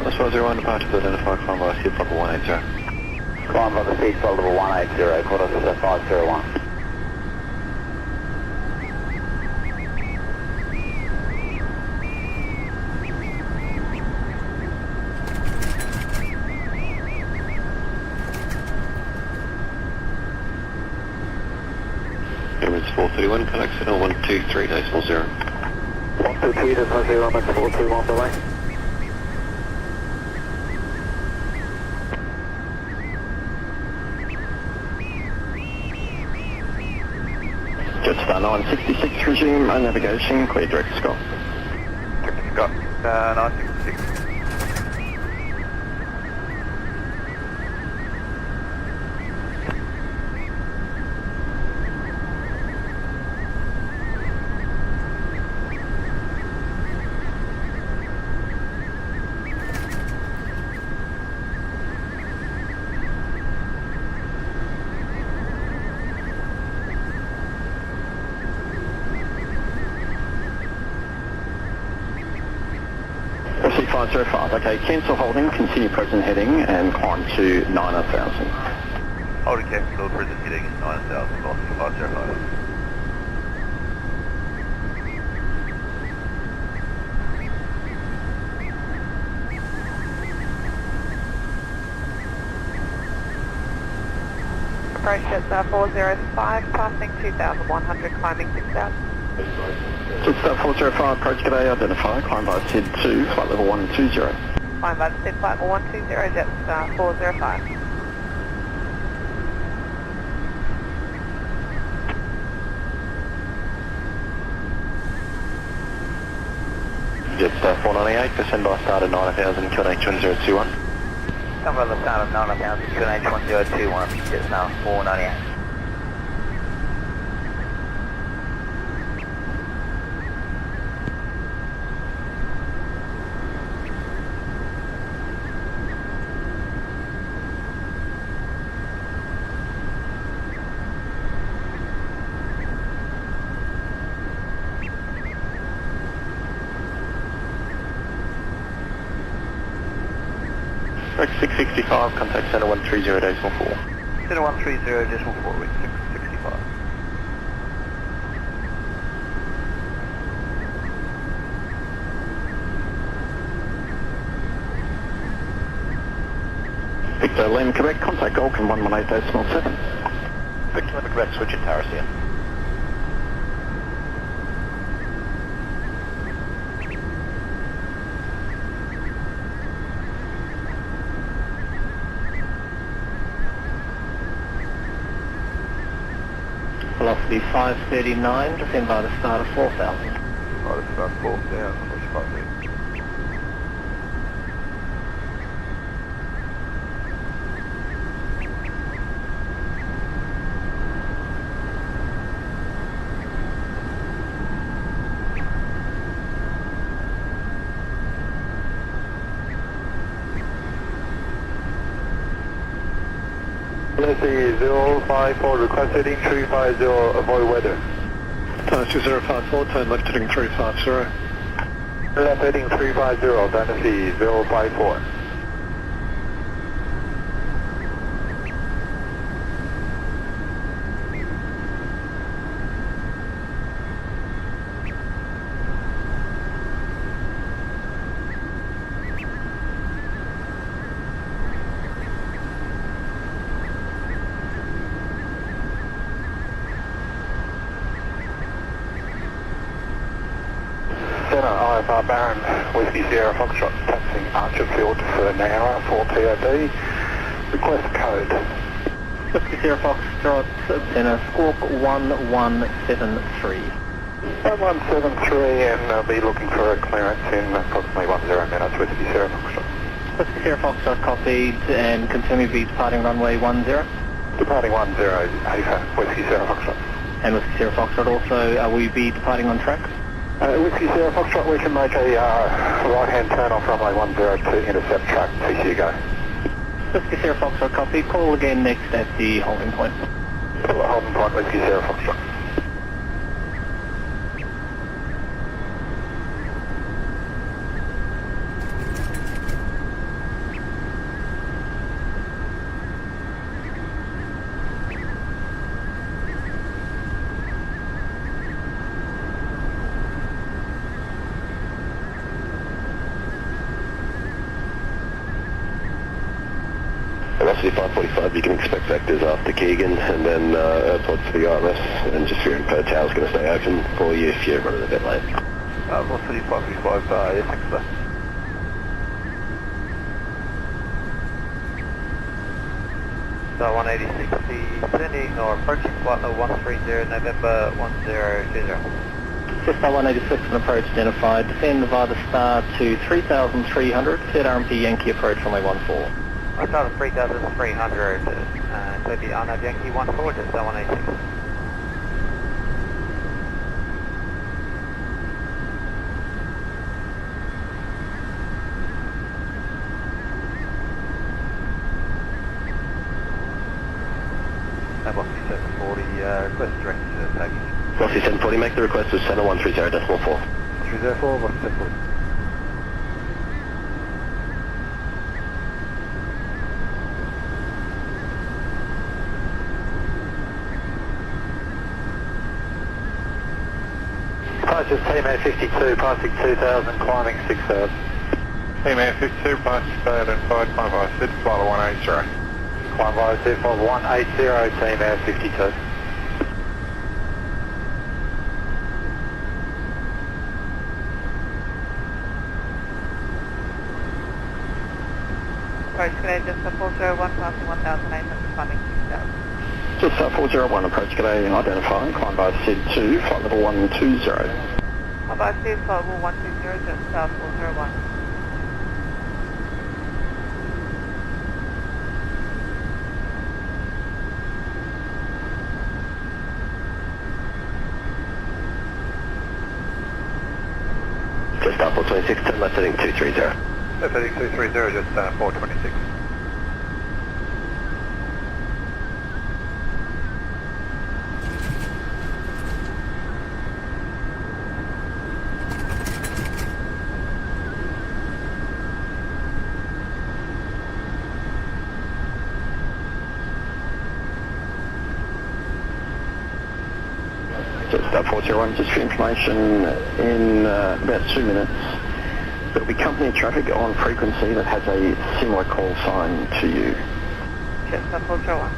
That's 501, departure to identify, climb by SID, flight level 180. Climb by the seat, flight level 180, quarter to 501. Emirates 431, contact signal 123.0. 123.0, Emirates 421, delay. Jetstar 966, resume navigation, clear direct Scott. Scott, 966. FC 505, okay, cancel holding, continue present heading and climb to 9,000. Holding cancel, present heading 9,000, velocity 505. Approach Jetstar 405, passing 2,100, climbing 6,000. Jetstar 405, approach today identified, climb by SID 2, flight level 120. Climb by the SID, flight level 120, Jetstar 405. Jetstar 498, descend by start at 9,000, QNH 1021. Come by the start of 9,000, QNH 1021, Jetstar 498. Rex 665, contact center 130.4. Center 130.4, Rex 665. Victor Lem, Quebec, contact Golkan 118.7. Victor Lima, Quebec, switch at Tarasian. Velocity 539, descend by the start of 4,000. Right, it's about 4,000, which might be. Velocity 054, request heading 350, avoid weather. Taxi 054, turn left heading 350. Left heading 350, Dynasty 054. Center, IFR Baron, Whiskey Sierra Foxtrot, taxiing Archer Field for Nara, 4 TOD. Request code. Whiskey Sierra Foxtrot, center, squawk 1173. 1173, and I'll be looking for a clearance in approximately 10 minutes, Whiskey Sierra Foxtrot. Whiskey Sierra Foxtrot copied, and confirm you'll be departing runway 10. Departing 10, AFA, Whiskey Sierra Foxtrot. And Whiskey Sierra Foxtrot also, will you be departing on track? Whiskey Sierra Foxtrot, we can make a right-hand turn off runway 10 to intercept track, TC go. Whiskey Sierra Foxtrot, copy. Call again next at the holding point. Holding point, Whiskey Sierra Foxtrot. Velocity 545, you can expect vectors after Keegan, and then pods for the ILS, and just your info tower's going to stay open for you if you're running a bit late. Velocity 545, yes, thanks sir. So 180 descending or approaching flight level 130 November 1020. Just 186 and approach identified. Descend via the star to 3,300. Cleared RMP Yankee approach runway 14. I started 3,300, so the RNAV Yankee 14, just 186. Velocity 740, request direct package. Velocity 740, make the request of 7130.4. 304, Velocity 740. Departures T-Man 52, passing 2000, climbing 6000. T-Man 52, passing 6,000, climb via SID, flight level 180. Climb via SID, flight 180, T-Man 52. Approach today, just 401, passing 1,800, climbing 6,000. Just 401, approach today, identifying. Climb via SID 2, flight level 120. Climb by SID, flight level 120, just south 401. Just start 426, turn left heading 230. Left heading 230, just 426. Just 401, just for information, in about 2 minutes, there'll be company traffic on frequency that has a similar call sign to you. Just 401.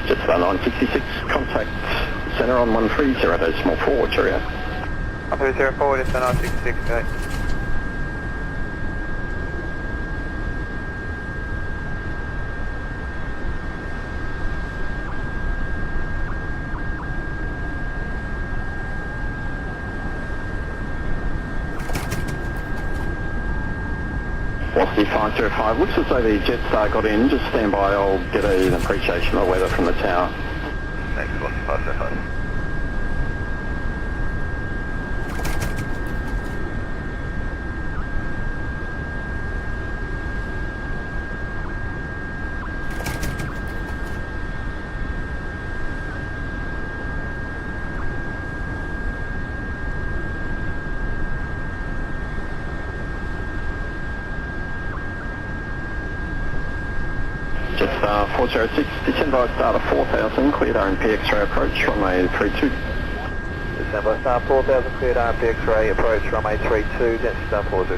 Just 966, contact centre on 130.4, cheerio. 1304, just 966, okay. Velocity 505, looks as though the Jetstar got in. Just stand by, I'll get an appreciation of the weather from the tower. Thanks, Velocity 505. Jetstar 406, descend by start of 4000, cleared RMP X-ray approach, runway 32. Descend by star 4000, cleared RMP X-ray approach, runway 32, Jetstar 40.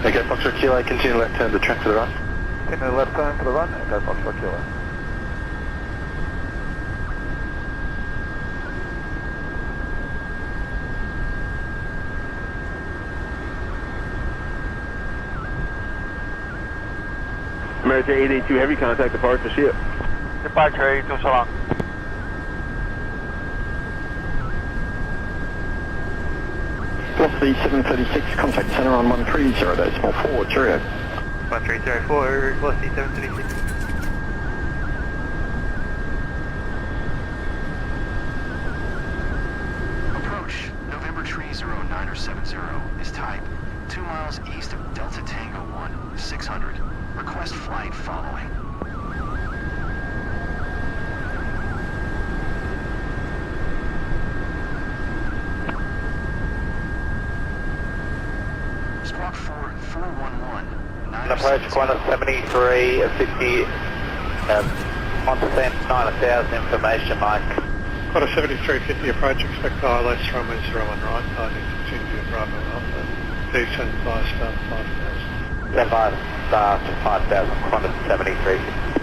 Okay, Foxtrot Kilo, continue left turn to track to the right. Continue left turn for the run, and go Foxtrot Kilo. American AD2 Heavy, contact departure ship. Departure 82, so long. Velocity 736, contact center on 130.4, cheerio. 1304, velocity 736. Approach November Tree 0970 is type 2 miles east of Delta Tango 1, 600. Request flight following. Squawk 411. Approach Qantas 73, 50, on descent 9000, information Mike. Qantas 7350 approach, expect ILS runway 01 right, guiding continue Bravo Alpha, descent via start 5000. Stand by start 5000, Qantas 7350.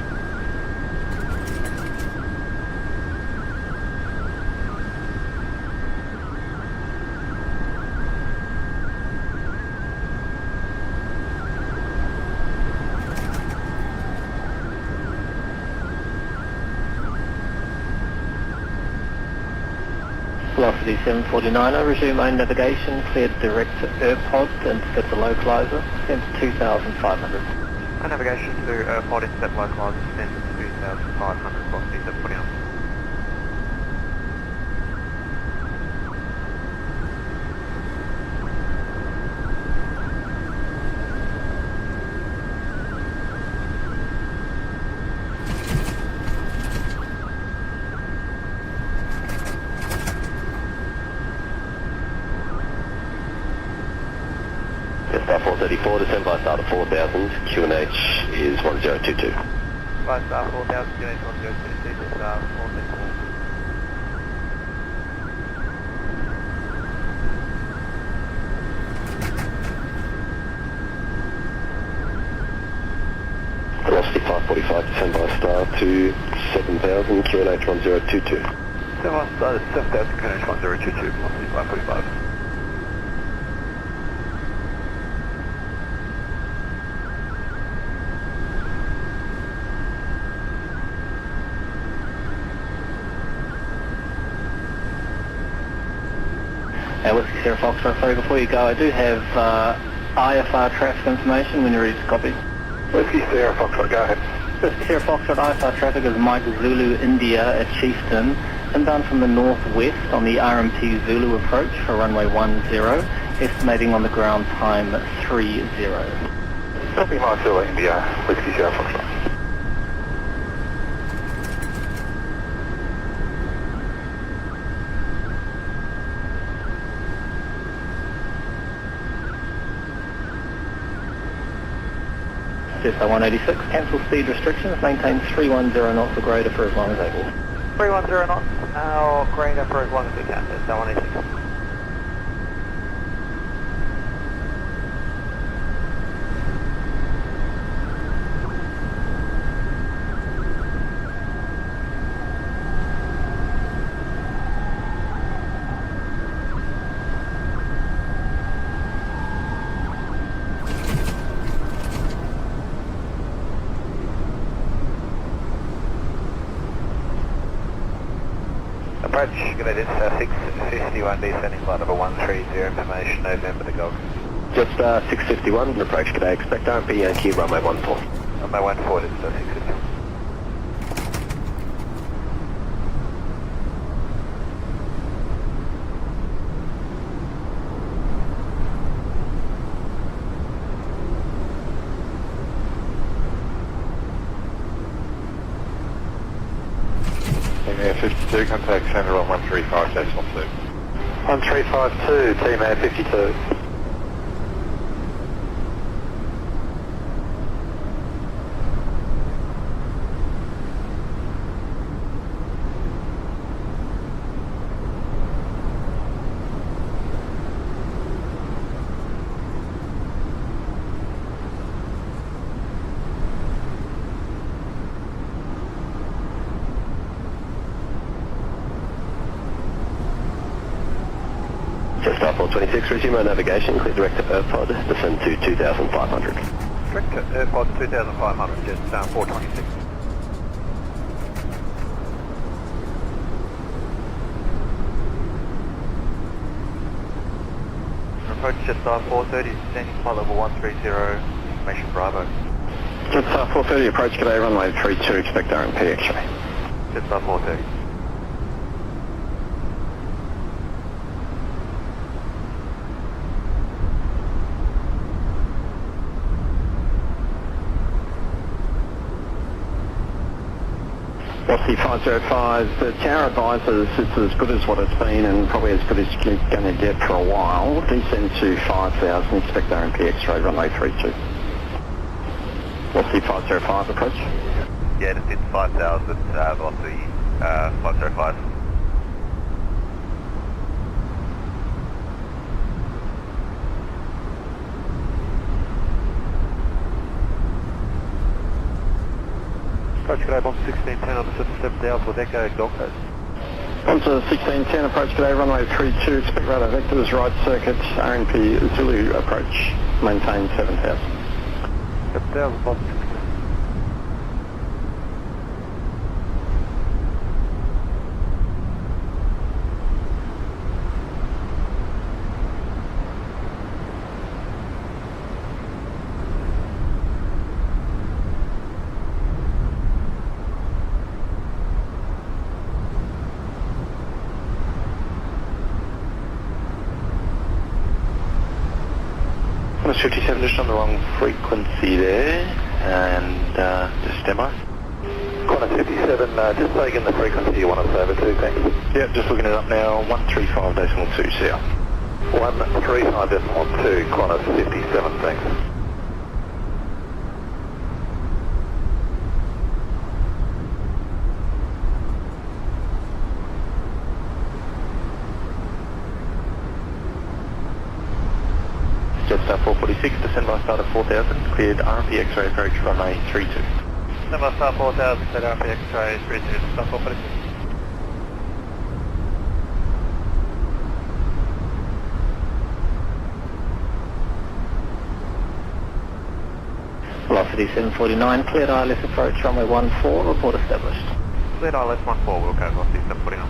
Velocity 749, resume main navigation, cleared direct to Airpod, intercept the localizer, descent 2,500. My navigation to Airpod, intercept localizer, descent 2500, velocity 749. Star 434, descend by start of 4000, QNH is 1022. By star 4000, QNH 1022, to star 434. Velocity 545, descend by star to 7000, QNH 1022. Descend by star to 7000, QNH 1022, velocity 545. Whiskey Sierra Foxtrot, sorry, before you go, I do have IFR traffic information when you're ready to copy. Whiskey Sierra Foxtrot, go ahead. Whiskey Sierra Foxtrot, IFR traffic is Mike Zulu India at Chieftain, inbound from the northwest on the RMT Zulu approach for runway 10, estimating on the ground time 30. Copy Mike Zulu India, Whiskey Sierra Foxtrot. Jetstar 186, cancel speed restrictions, maintain 310 knots or greater for as long as able. 310 knots, or greater for as long as we can, Jetstar 186. Approach, United 651, descending flight number 130, information November to Golf. Just 651, approach today, expect RMP Yankee, runway 14. Runway 14, it's 651. Team Air 52, contact center on 135-12. 1352, Team Air 52. Jetstar 426, resume our navigation, clear direct to Airpod, descend to 2500. Strict airport 2500, just 426. Approach Jetstar 430, descending flight level 130, information Bravo. Jetstar 430, approach today, runway 32, expect RMP X-ray. Jetstar 430. Aussie 505, the tower advises it's as good as what it's been and probably as good as you're going to get for a while. Descend to 5,000, expect RMP X-ray, runway 32. Aussie 505 approach. Yeah, just hit 5,000, velocity 505. Approach G'day, Bomb 1610 on the 77,000 with Echo Gold Coast. Onto 1610, approach today, runway 32, expect radar vectors, right circuit, RNP Zulu approach, maintain 7,000. 7,000, Bomb 16. Almost 57, just on the wrong frequency there, and just demo. Qantas 57, just taking the frequency you want us over to, thanks. Yep, just looking it up now, 135.2, see ya. 135.2, Qantas 57, thanks. Jetstar 446, descend by start of 4,000, cleared RMP X-ray approach runway 32. Descend by start 4,000, set RMP X-ray 32, Jetstar 446. Velocity 749, cleared ILS approach runway 14, report established. Cleared ILS 14, we'll go velocity 749.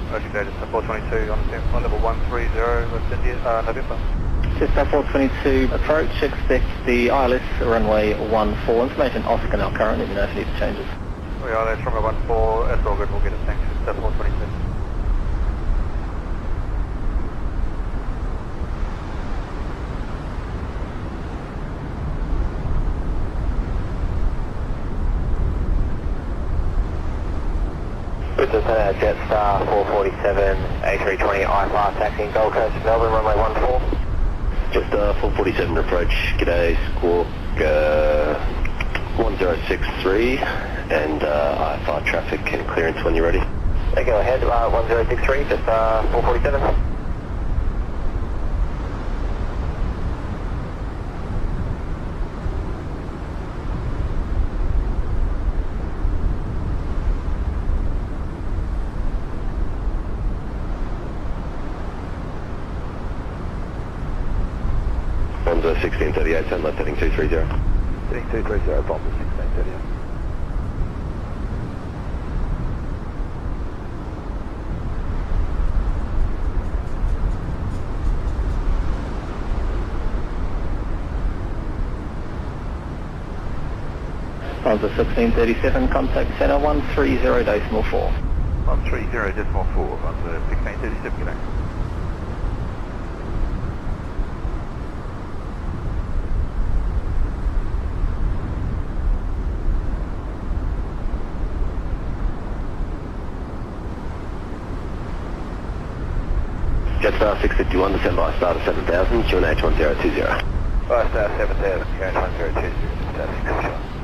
Approaching data 422 on the level 130, West India, November. Jetstar 422 approach, expect the ILS runway 14, information Oscar now current, let me know if you need changes. We are there, runway 14, that's all good, we'll get it, thanks, Jetstar 422. Jetstar 447, A320 I-5 taxiing Gold Coast, Melbourne, runway 14. Jetstar 447 approach, g'day, squawk 1063 and I-5 traffic and clearance when you're ready. Go ahead, 1063, Jetstar 447. Bonzo 1638, turn left heading 230. Heading 230, Bonzo 1638. Bonzo 1637, contact center 130.4. 130.4, Bonzo 1637, good day. Jetstar 651, descend by start of 7,000, QNH 1020. By start 7000, QNH 1020,